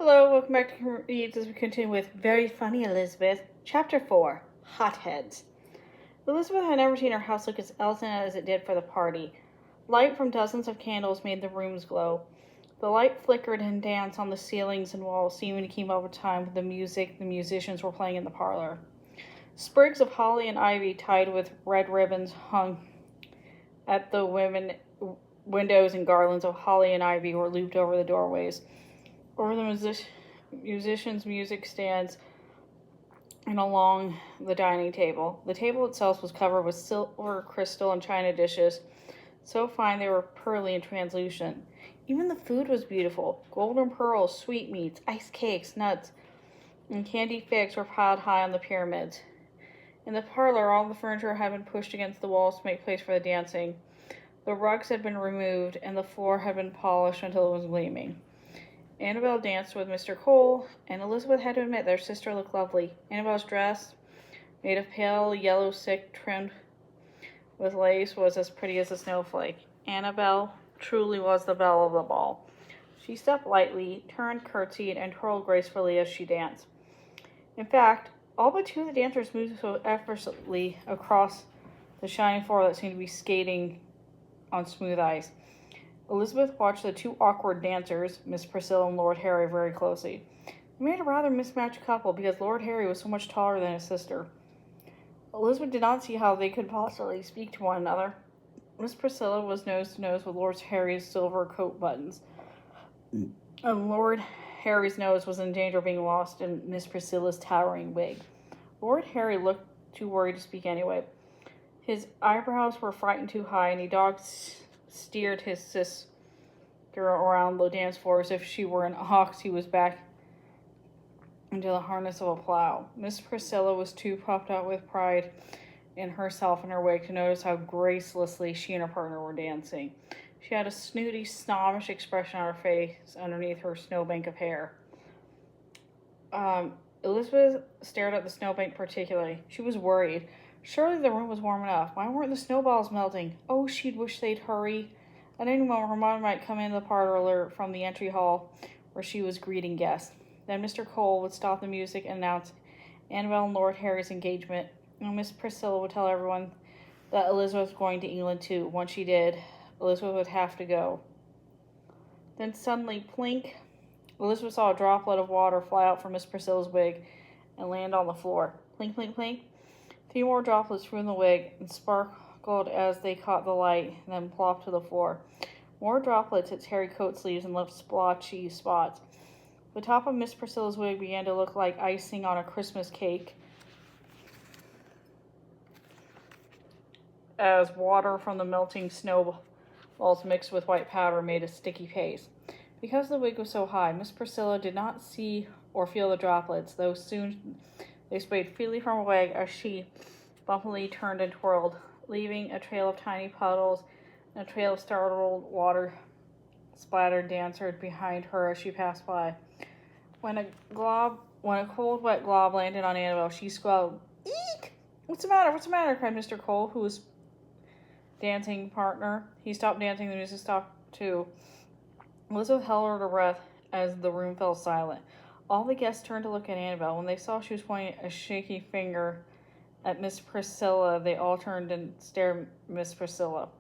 Hello, welcome back to Reads as we continue with Very Funny Elizabeth, Chapter 4, Hotheads. Elizabeth had never seen her house look as elegant as it did for the party. Light from dozens of candles made the rooms glow. The light flickered and danced on the ceilings and walls, seeming to keep up with time with the music the musicians were playing in the parlor. Sprigs of holly and ivy tied with red ribbons hung at the windows, and garlands of holly and ivy were looped over the doorways. Over the musicians' music stands and along the dining table. The table itself was covered with silver, crystal, and china dishes, so fine they were pearly and translucent. Even the food was beautiful. Golden pearls, sweetmeats, iced cakes, nuts, and candied figs were piled high on the pyramids. In the parlor, all the furniture had been pushed against the walls to make place for the dancing. The rugs had been removed, and the floor had been polished until it was gleaming. Annabel danced with Mr. Cole, and Elizabeth had to admit their sister looked lovely. Annabel's dress, made of pale yellow silk trimmed with lace, was as pretty as a snowflake. Annabel truly was the belle of the ball. She stepped lightly, turned, curtsied, and twirled gracefully as she danced. In fact, all but two of the dancers moved so effortlessly across the shining floor that seemed to be skating on smooth ice. Elizabeth watched the two awkward dancers, Miss Priscilla and Lord Harry, very closely. They made a rather mismatched couple because Lord Harry was so much taller than his sister. Elizabeth did not see how they could possibly speak to one another. Miss Priscilla was nose to nose with Lord Harry's silver coat buttons, and Lord Harry's nose was in danger of being lost in Miss Priscilla's towering wig. Lord Harry looked too worried to speak anyway. His eyebrows were frightened too high, and he steered his sister around the dance floor as if she were an ox he was back into the harness of a plow. Miss Priscilla was too puffed up with pride in herself and her wig to notice how gracelessly she and her partner were dancing. She had a snooty, snobbish expression on her face underneath her snowbank of hair. Elizabeth stared at the snowbank particularly. She was worried. Surely the room was warm enough. Why weren't the snowballs melting? Oh, she'd wish they'd hurry. At any moment, her mother might come into the parlor from the entry hall where she was greeting guests. Then Mr. Cole would stop the music and announce Annabel and Lord Harry's engagement. And Miss Priscilla would tell everyone that Elizabeth was going to England too. Once she did, Elizabeth would have to go. Then suddenly, plink, Elizabeth saw a droplet of water fly out from Miss Priscilla's wig and land on the floor. Plink, plink, plink. 3 more droplets flew in the wig and sparkled as they caught the light, and then plopped to the floor. More droplets hit Harry's coat sleeves and left splotchy spots. The top of Miss Priscilla's wig began to look like icing on a Christmas cake as water from the melting snowballs mixed with white powder made a sticky paste. Because the wig was so high, Miss Priscilla did not see or feel the droplets, though soon they sprayed freely from her wig as she bumpily turned and twirled, leaving a trail of tiny puddles and a trail of startled water splattered dancer behind her as she passed by. When a cold, wet glob landed on Annabel, she squealed, "Eek! What's the matter? What's the matter?" cried Mr. Cole, who was dancing partner. He stopped dancing, the music stopped too. Elizabeth held her breath as the room fell silent. All the guests turned to look at Annabel. When they saw she was pointing a shaky finger at Miss Priscilla, they all turned and stared at Miss Priscilla.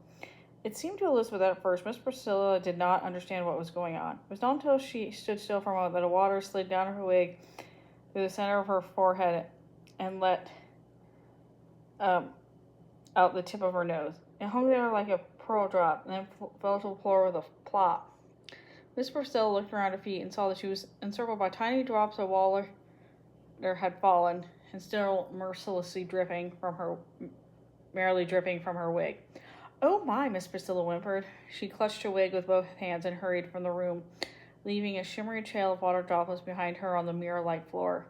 It seemed to Elizabeth at first Miss Priscilla did not understand what was going on. It was not until she stood still for a moment that water slid down her wig through the center of her forehead and let out the tip of her nose. It hung there like a pearl drop, and then fell to the floor with a plop. Miss Priscilla looked around her feet and saw that she was encircled by tiny drops of water that had fallen and still mercilessly merrily dripping from her wig. "Oh my," Miss Priscilla whimpered. She clutched her wig with both hands and hurried from the room, leaving a shimmering trail of water droplets behind her on the mirror-like floor.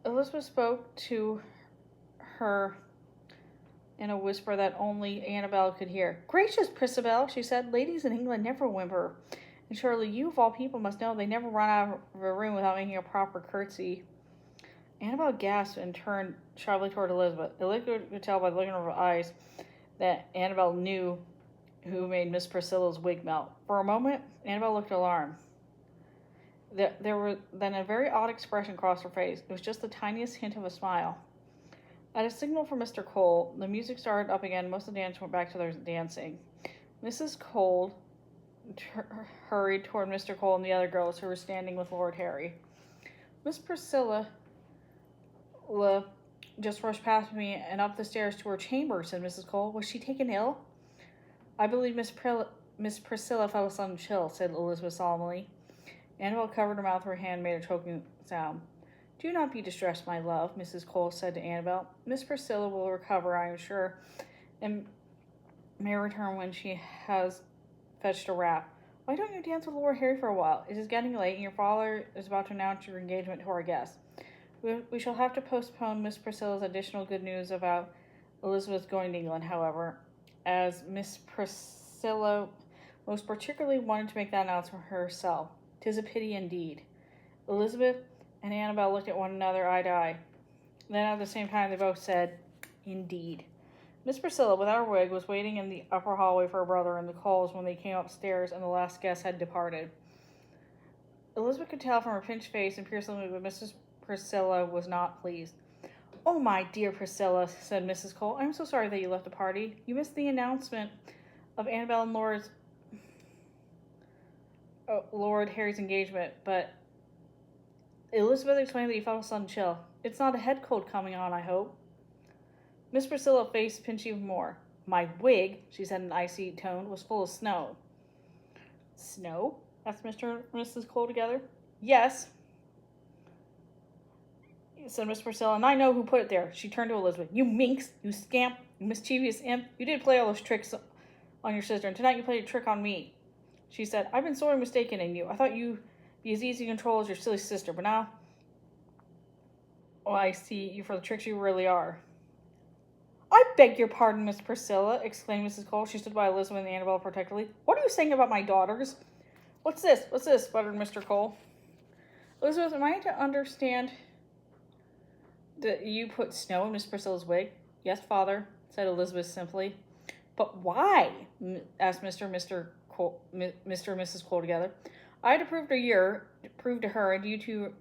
Elizabeth spoke to her in a whisper that only Annabel could hear. "Gracious, Priscilla," she said, "ladies in England never whimper. And surely you, of all people, must know they never run out of a room without making a proper curtsy." Annabel gasped and turned sharply toward Elizabeth. Elizabeth could tell by the look in her eyes that Annabel knew who made Miss Priscilla's wig melt. For a moment, Annabel looked alarmed. There was then a very odd expression crossed her face. It was just the tiniest hint of a smile. At a signal from Mr. Cole, the music started up again. Most of the dancers went back to their dancing. Mrs. Cole hurried toward Mr. Cole and the other girls who were standing with Lord Harry. Miss Priscilla just rushed past me and up the stairs to her chamber, said Mrs. Cole. Was she taken ill? I believe Miss Priscilla felt a sudden chill, said Elizabeth solemnly. Annabel covered her mouth with her hand and made a choking sound. Do not be distressed, my love, Mrs. Cole said to Annabel. Miss Priscilla will recover, I am sure, and may return when she has fetched a wrap. Why don't you dance with Lord Harry for a while? It is getting late, and your father is about to announce your engagement to our guests. We shall have to postpone Miss Priscilla's additional good news about Elizabeth going to England, however, as Miss Priscilla most particularly wanted to make that announcement herself. 'Tis a pity indeed. Elizabeth and Annabel looked at one another eye to eye. Then at the same time they both said, Indeed. Miss Priscilla, without her wig, was waiting in the upper hallway for her brother and the Coles when they came upstairs and the last guest had departed. Elizabeth could tell from her pinched face and piercing look that Mrs. Priscilla was not pleased. Oh, my dear Priscilla, said Mrs. Cole, I'm so sorry that you left the party. You missed the announcement of Annabel and Lord Harry's engagement, but Elizabeth explained that you felt a sudden chill. It's not a head cold coming on, I hope. Miss Priscilla's face pinched even more. My wig, she said in an icy tone, was full of snow. Snow? Asked Mr. and Mrs. Cole together. Yes, said Miss Priscilla, and I know who put it there. She turned to Elizabeth. You minx, you scamp, you mischievous imp. You did play all those tricks on your sister, and tonight you played a trick on me. She said, I've been sorely mistaken in you. I thought you'd be as easy to control as your silly sister, but now I see you for the tricks you really are. I beg your pardon, Miss Priscilla, exclaimed Mrs. Cole. She stood by Elizabeth and Annabel protectively. What are you saying about my daughters? What's this? Sputtered Mr. Cole. Elizabeth, am I to understand that you put snow in Miss Priscilla's wig? Yes, father, said Elizabeth simply. But why? Asked Mr. and Mrs. Cole together. I had to prove to her, and you two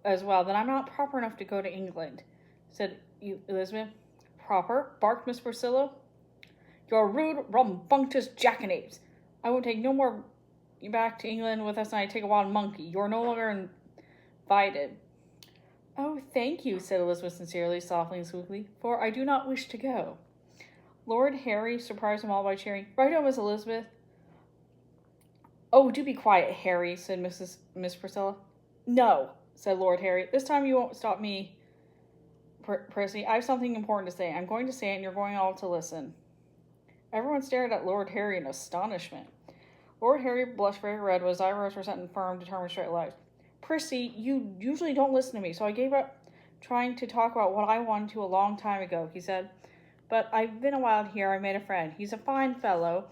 as well, that I'm not proper enough to go to England, said Elizabeth. Proper? Barked Miss Priscilla. You're a rude, rambunctious jackanapes. I won't take no more back to England with us than I take a wild monkey. You're no longer invited. Oh, thank you, said Elizabeth sincerely, softly and sweetly, for I do not wish to go. Lord Harry surprised them all by cheering, Right-o, Miss Elizabeth. Oh, do be quiet, Harry, said Miss Priscilla. No, said Lord Harry. This time you won't stop me, Prissy. I have something important to say. I'm going to say it, and you're going all to listen. Everyone stared at Lord Harry in astonishment. Lord Harry blushed very red, but his eyebrows were set in firm, determined straight lines. Prissy, you usually don't listen to me, so I gave up trying to talk about what I wanted to a long time ago, he said. But I've been a while here. I made a friend. He's a fine fellow,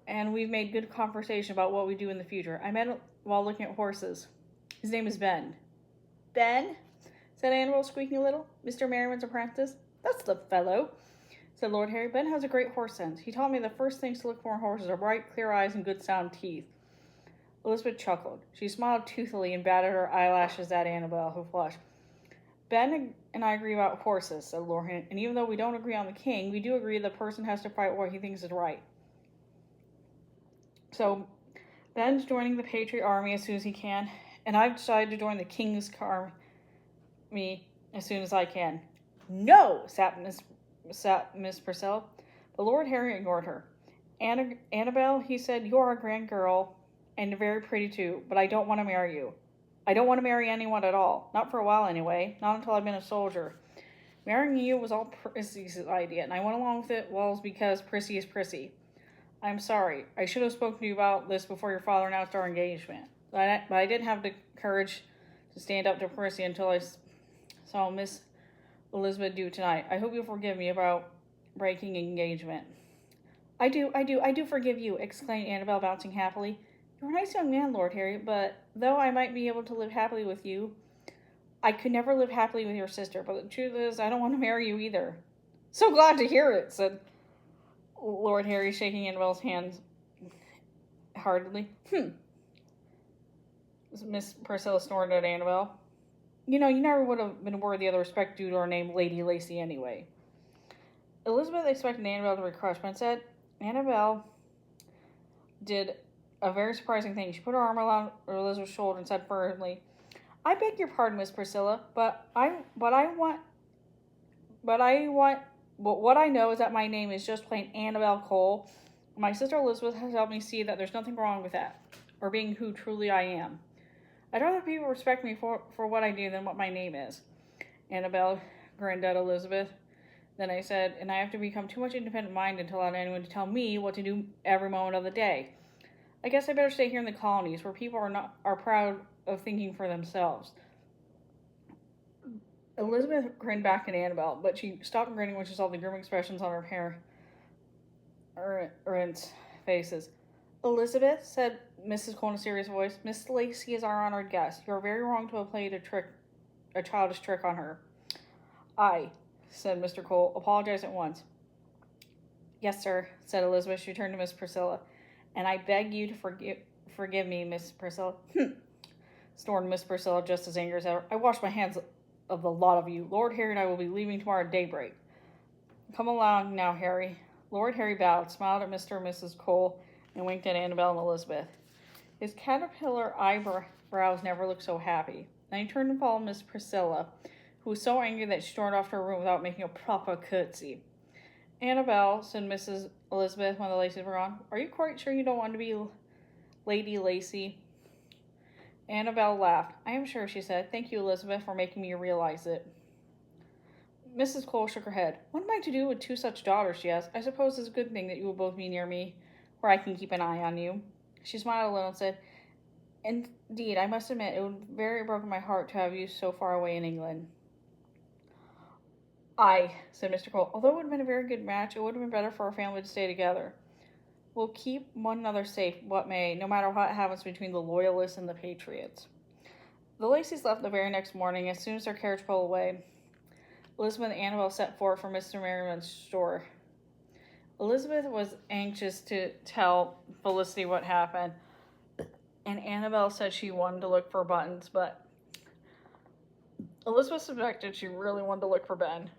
and we've made good conversation about what we do in the future. I met him while looking at horses. His name is Ben. Ben? Said Annabel, squeaking a little. Mr. Merriman's apprentice? That's the fellow, said Lord Harry. Ben has a great horse sense. He taught me the first things to look for in horses are bright, clear eyes and good sound teeth. Elizabeth chuckled. She smiled toothily and batted her eyelashes at Annabel, who flushed. Ben and I agree about horses, said Lord Harry, and even though we don't agree on the king, we do agree the person has to fight what he thinks is right. So, Ben's joining the Patriot Army as soon as he can, and I've decided to join the King's Army as soon as I can. No, sat Miss Priscilla, but Lord Harry ignored her. Annabel, he said, you are a grand girl, and very pretty too, but I don't want to marry you. I don't want to marry anyone at all. Not for a while anyway. Not until I've been a soldier. Marrying you was all Prissy's idea, and I went along with it because Prissy is Prissy. I'm sorry. I should have spoken to you about this before your father announced our engagement. But I didn't have the courage to stand up to Prissy until I saw Miss Elizabeth do tonight. I hope you'll forgive me about breaking engagement. I do forgive you, exclaimed Annabel, bouncing happily. You're a nice young man, Lord Harry, but though I might be able to live happily with you, I could never live happily with your sister. But the truth is, I don't want to marry you either. So glad to hear it, said Lord Harry, shaking Annabel's hands heartily. Miss Priscilla snorted at Annabelle. You know, you never would have been worthy of the respect due to her name, Lady Lacey, anyway. Elizabeth expected Annabelle to be crushed, but instead, Annabelle did a very surprising thing. She put her arm around Elizabeth's shoulder and said firmly, "I beg your pardon, Miss Priscilla, but what I know is that my name is just plain Annabelle Cole. My sister Elizabeth has helped me see that there's nothing wrong with that, or being who truly I am. I'd rather people respect me for what I do than what my name is." Annabelle grinned at Elizabeth. Then I said, "And I have to become too much independent minded to allow anyone to tell me what to do every moment of the day. I guess I better stay here in the colonies where people are proud of thinking for themselves." Elizabeth grinned back at Annabelle, but she stopped grinning when she saw the grim expressions on her parents' faces. "Elizabeth," said Mrs. Cole in a serious voice, "Miss Lacey is our honored guest. You are very wrong to have played a childish trick on her." "I," said Mr. Cole, "apologize at once." "Yes, sir," said Elizabeth. She turned to Miss Priscilla. "And I beg you to forgive me, Miss Priscilla." Snorted Miss Priscilla, just as angry as ever. "I wash my hands of the lot of you. Lord Harry and I will be leaving tomorrow at daybreak. Come along now, Harry." Lord Harry bowed, smiled at Mr. and Mrs. Cole, and winked at Annabelle and Elizabeth. His caterpillar eyebrows never looked so happy. Then he turned and followed Miss Priscilla, who was so angry that she stormed off to her room without making a proper curtsy. "Annabelle," said Mrs. Elizabeth when the Lacys were gone, "are you quite sure you don't want to be Lady Lacey?" Annabelle laughed. "I am sure," she said. "Thank you, Elizabeth, for making me realize it." Mrs. Cole shook her head. "What am I to do with two such daughters?" she asked. "I suppose it's a good thing that you will both be near me, where I can keep an eye on you." She smiled a little and said, "Indeed, I must admit, it would very broken my heart to have you so far away in England." "Aye," said Mr. Cole. "Although it would have been a very good match, it would have been better for our family to stay together. We'll keep one another safe, what may, no matter what happens between the Loyalists and the Patriots." The Lacys left the very next morning. As soon as their carriage pulled away, Elizabeth and Annabelle set forth for Mr. Merriman's store. Elizabeth was anxious to tell Felicity what happened, and Annabelle said she wanted to look for buttons, but Elizabeth suspected she really wanted to look for Ben.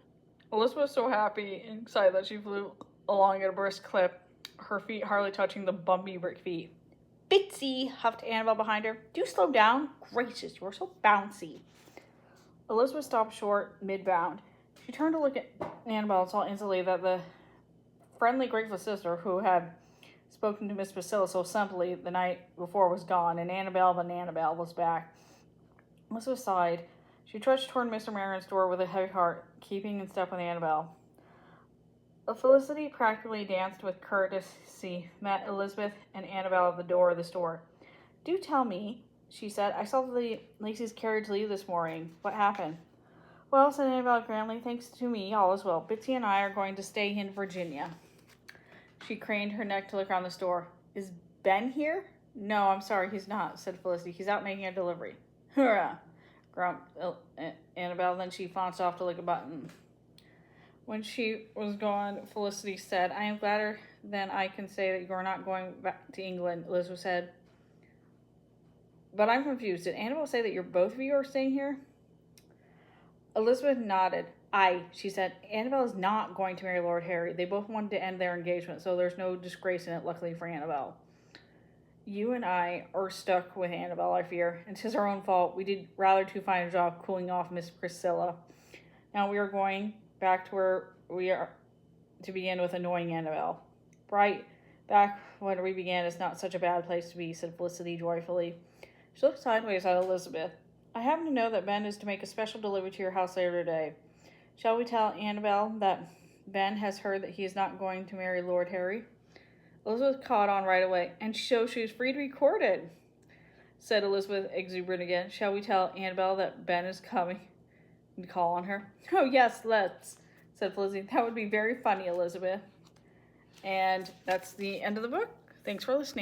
Elizabeth was so happy and excited that she flew along at a brisk clip, her feet hardly touching the bumpy brick feet. "Bitsy," huffed Annabelle behind her. "Do slow down. Gracious, you're so bouncy." Elizabeth stopped short, mid-bound. She turned to look at Annabelle and saw instantly that the friendly, grateful sister who had spoken to Miss Priscilla so simply the night before was gone, and Annabelle was back. Elizabeth sighed. She trudged toward Mr. Merriman's door with a heavy heart, keeping in step with Annabelle. Felicity practically danced with courtesy, met Elizabeth and Annabelle at the door of the store. "Do tell me," she said. "I saw the Lacey's carriage leave this morning. What happened?" "Well," said Annabelle grandly, "thanks to me, all is well. Bitsy and I are going to stay in Virginia." She craned her neck to look around the store. "Is Ben here?" "No, I'm sorry, he's not," said Felicity. "He's out making a delivery." "Hurrah!" grumped Annabelle. Then she flounced off to look at Button. When she was gone, Felicity said, "I am gladder than I can say that you are not going back to England," Elizabeth said. "But I'm confused. Did Annabelle say that both of you are staying here?" Elizabeth nodded. "Aye," she said. "Annabelle is not going to marry Lord Harry. They both wanted to end their engagement, so there's no disgrace in it, luckily for Annabelle. You and I are stuck with Annabelle, I fear, and 'tis our own fault. We did rather too fine a job cooling off Miss Priscilla. Now we are going back to where we are to begin with annoying Annabelle." "Right back when we began is not such a bad place to be," said Felicity joyfully. She looked sideways at Elizabeth. "I happen to know that Ben is to make a special delivery to your house later today. Shall we tell Annabelle that Ben has heard that he is not going to marry Lord Harry?" Elizabeth caught on right away. "And so she was free to record it," said Elizabeth, exuberant again. "Shall we tell Annabelle that Ben is coming and call on her?" "Oh, yes, let's," said Felicity. "That would be very funny, Elizabeth." And that's the end of the book. Thanks for listening.